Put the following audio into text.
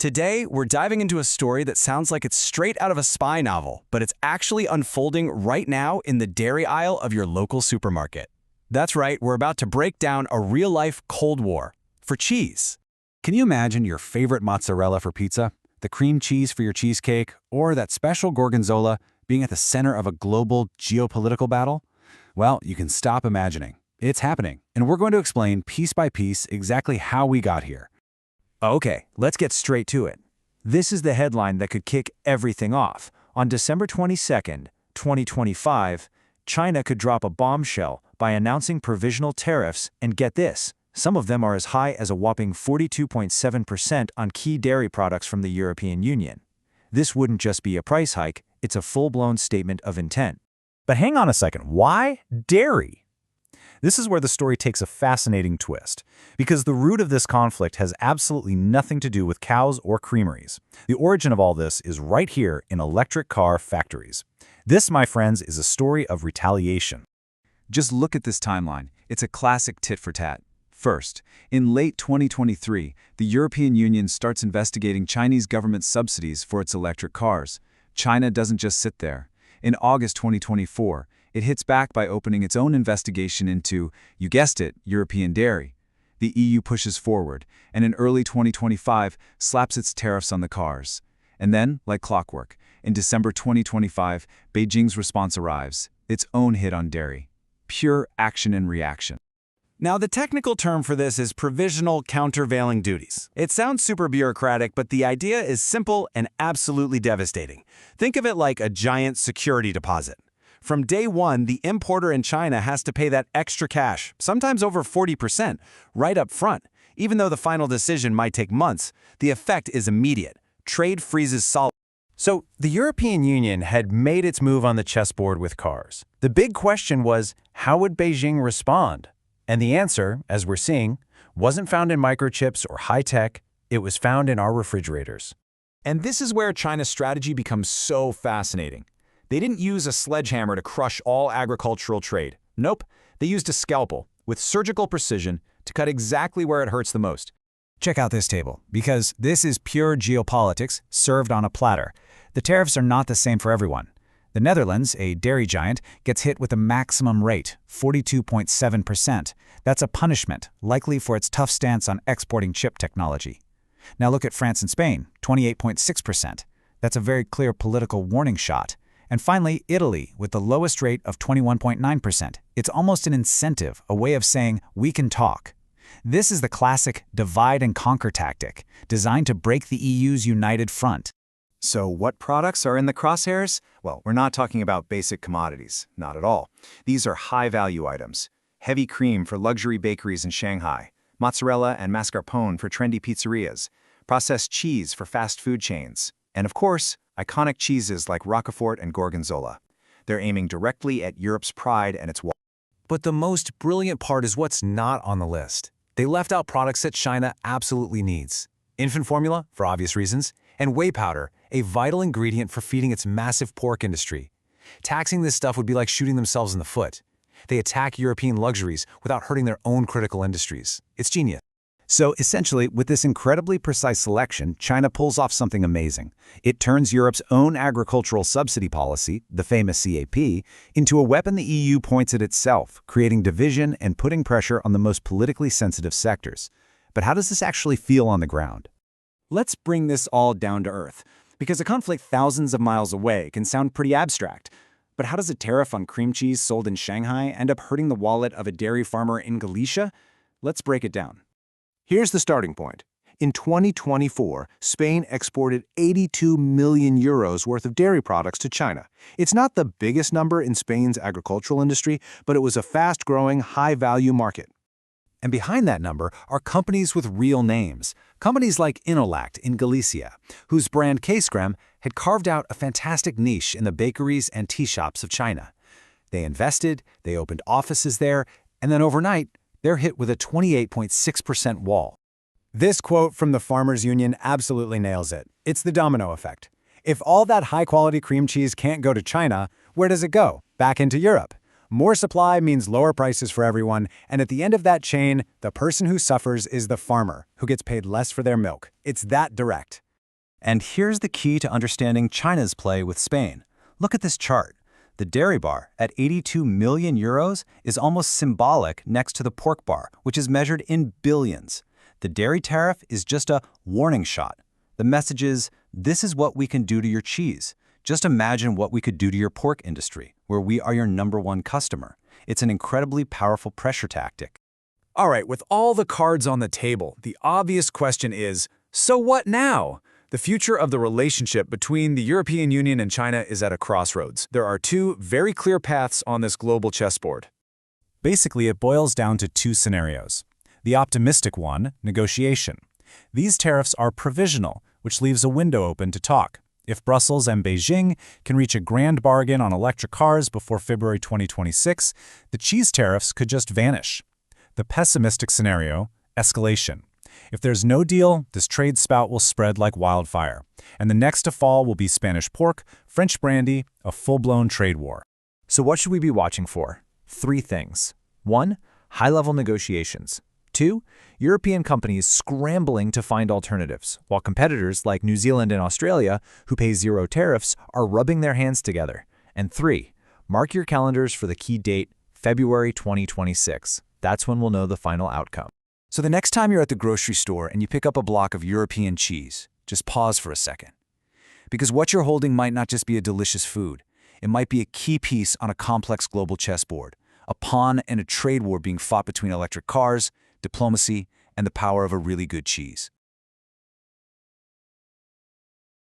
Today, we're diving into a story that sounds like it's straight out of a spy novel, but it's actually unfolding right now in the dairy aisle of your local supermarket. That's right, we're about to break down a real-life Cold War for cheese. Can you imagine your favorite mozzarella for pizza, the cream cheese for your cheesecake, or that special gorgonzola being at the center of a global geopolitical battle? Well, you can stop imagining. It's happening, and we're going to explain piece by piece exactly how we got here. Okay, let's get straight to it. This is the headline that could kick everything off. On December 22nd, 2025, China could drop a bombshell by announcing provisional tariffs, and get this, some of them are as high as a whopping 42.7% on key dairy products from the European Union. This wouldn't just be a price hike, it's a full-blown statement of intent. But hang on a second, why dairy? This is where the story takes a fascinating twist, because the root of this conflict has absolutely nothing to do with cows or creameries. The origin of all this is right here in electric car factories. This, my friends, is a story of retaliation. Just look at this timeline. It's a classic tit for tat. First, in late 2023, the European Union starts investigating Chinese government subsidies for its electric cars. China doesn't just sit there. In August 2024, it hits back by opening its own investigation into, you guessed it, European dairy. The EU pushes forward, and in early 2025 slaps its tariffs on the cars. And then, like clockwork, in December 2025, Beijing's response arrives, its own hit on dairy. Pure action and reaction. Now, the technical term for this is provisional countervailing duties. It sounds super bureaucratic, but the idea is simple and absolutely devastating. Think of it like a giant security deposit. From day one, the importer in China has to pay that extra cash, sometimes over 40%, right up front. Even though the final decision might take months, the effect is immediate. Trade freezes solid. So, the European Union had made its move on the chessboard with cars. The big question was, how would Beijing respond? And the answer, as we're seeing, wasn't found in microchips or high-tech, it was found in our refrigerators. And this is where China's strategy becomes so fascinating. They didn't use a sledgehammer to crush all agricultural trade. Nope, they used a scalpel, with surgical precision, to cut exactly where it hurts the most. Check out this table, because this is pure geopolitics served on a platter. The tariffs are not the same for everyone. The Netherlands, a dairy giant, gets hit with a maximum rate, 42.7%. That's a punishment, likely for its tough stance on exporting chip technology. Now look at France and Spain, 28.6%. That's a very clear political warning shot. And finally, Italy, with the lowest rate of 21.9%. It's almost an incentive, a way of saying, we can talk. This is the classic divide and conquer tactic, designed to break the EU's united front. So what products are in the crosshairs? Well, we're not talking about basic commodities, not at all. These are high-value items. Heavy cream for luxury bakeries in Shanghai, mozzarella and mascarpone for trendy pizzerias, processed cheese for fast food chains, and of course, iconic cheeses like Roquefort and Gorgonzola. They're aiming directly at Europe's pride and its wall. But the most brilliant part is what's not on the list. They left out products that China absolutely needs. Infant formula, for obvious reasons, and whey powder, a vital ingredient for feeding its massive pork industry. Taxing this stuff would be like shooting themselves in the foot. They attack European luxuries without hurting their own critical industries. It's genius. So essentially, with this incredibly precise selection, China pulls off something amazing. It turns Europe's own agricultural subsidy policy, the famous CAP, into a weapon the EU points at itself, creating division and putting pressure on the most politically sensitive sectors. But how does this actually feel on the ground? Let's bring this all down to earth, because a conflict thousands of miles away can sound pretty abstract. But how does a tariff on cream cheese sold in Shanghai end up hurting the wallet of a dairy farmer in Galicia? Let's break it down. Here's the starting point. In 2024, Spain exported 82 million euros worth of dairy products to China. It's not the biggest number in Spain's agricultural industry, but it was a fast-growing, high-value market. And behind that number are companies with real names. Companies like Inolact in Galicia, whose brand K-Screm had carved out a fantastic niche in the bakeries and tea shops of China. They invested, they opened offices there, and then overnight, they're hit with a 28.6% wall. This quote from the Farmers Union absolutely nails it. It's the domino effect. If all that high-quality cream cheese can't go to China, where does it go? Back into Europe. More supply means lower prices for everyone, and at the end of that chain, the person who suffers is the farmer, who gets paid less for their milk. It's that direct. And here's the key to understanding China's play with Spain. Look at this chart. The dairy bar, at 82 million euros, is almost symbolic next to the pork bar, which is measured in billions. The dairy tariff is just a warning shot. The message is, this is what we can do to your cheese. Just imagine what we could do to your pork industry, where we are your #1 customer. It's an incredibly powerful pressure tactic. All right, with all the cards on the table, the obvious question is, so what now? The future of the relationship between the European Union and China is at a crossroads. There are two very clear paths on this global chessboard. Basically, it boils down to two scenarios. The optimistic one, negotiation. These tariffs are provisional, which leaves a window open to talk. If Brussels and Beijing can reach a grand bargain on electric cars before February 2026, the cheese tariffs could just vanish. The pessimistic scenario, escalation. If there's no deal, this trade spout will spread like wildfire, and the next to fall will be Spanish pork, French brandy, a full-blown trade war. So what should we be watching for? 3 things. 1. High-level negotiations. 2. European companies scrambling to find alternatives, while competitors like New Zealand and Australia, who pay 0 tariffs, are rubbing their hands together. And 3. Mark your calendars for the key date, February 2026. That's when we'll know the final outcome. So the next time you're at the grocery store and you pick up a block of European cheese, just pause for a second. Because what you're holding might not just be a delicious food. It might be a key piece on a complex global chessboard, a pawn in a trade war being fought between electric cars, diplomacy, and the power of a really good cheese.